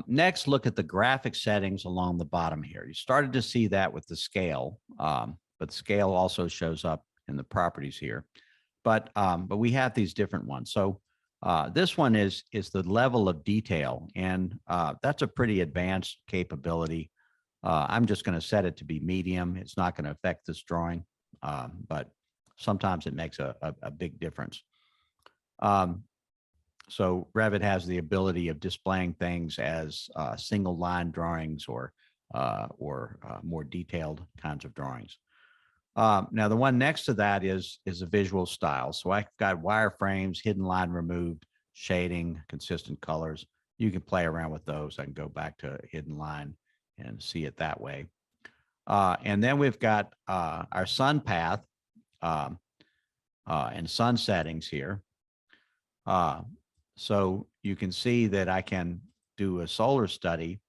Next, look at the graphic settings along the bottom here. You started to see that with the scale, but scale also shows up in the properties here. But we have these different ones. So this one is the level of detail, and that's a pretty advanced capability. I'm just going to set it to be medium. It's not going to affect this drawing, but sometimes it makes a big difference. So Revit has the ability of displaying things as single line drawings or more detailed kinds of drawings. Now the one next to that is a visual style. So I've got wireframes, hidden line removed, shading, consistent colors. You can play around with those. I can go back to hidden line and see it that way. And then we've got our sun path and sun settings here. So you can see that I can do a solar study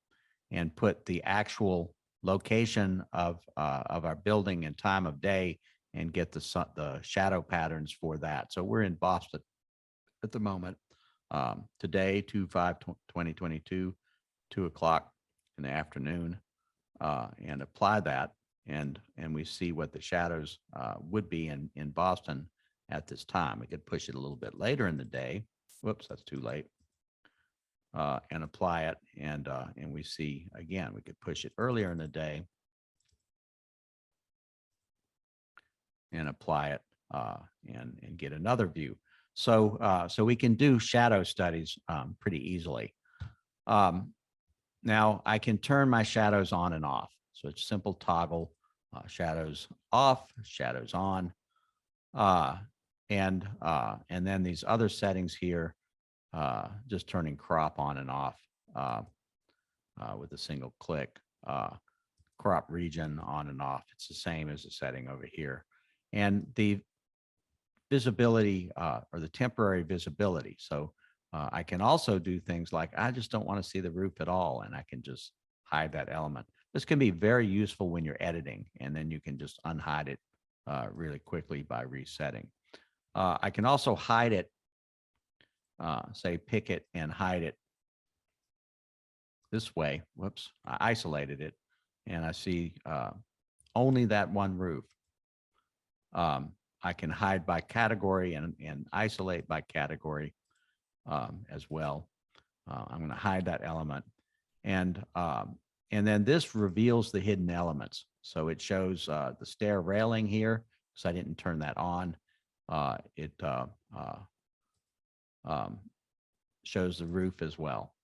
and put the actual location of our building and time of day and get the shadow patterns for that. So we're in Boston at the moment. Today, 2/5/2022, 2 o'clock in the afternoon, and apply that, and we see what the shadows would be in Boston at this time. We could push it a little bit later in the day. Whoops, that's too late. And apply it, and we see again we could push it earlier in the day and apply it and get another view. So so we can do shadow studies pretty easily. Now I can turn my shadows on and off. So it's simple toggle, shadows off, shadows on, and then these other settings here, just turning crop on and off with a single click, crop region on and off. It's the same as the setting over here. And the visibility or the temporary visibility. So I can also do things like, I just don't want to see the roof at all, and I can just hide that element. This can be very useful when you're editing, and then you can just unhide it really quickly by resetting. I can also hide it, say pick it and hide it this way. Whoops, I isolated it, and I see only that one roof. I can hide by category and isolate by category as well. I'm going to hide that element, and then this reveals the hidden elements. So it shows the stair railing here, because I didn't turn that on. It shows the roof as well.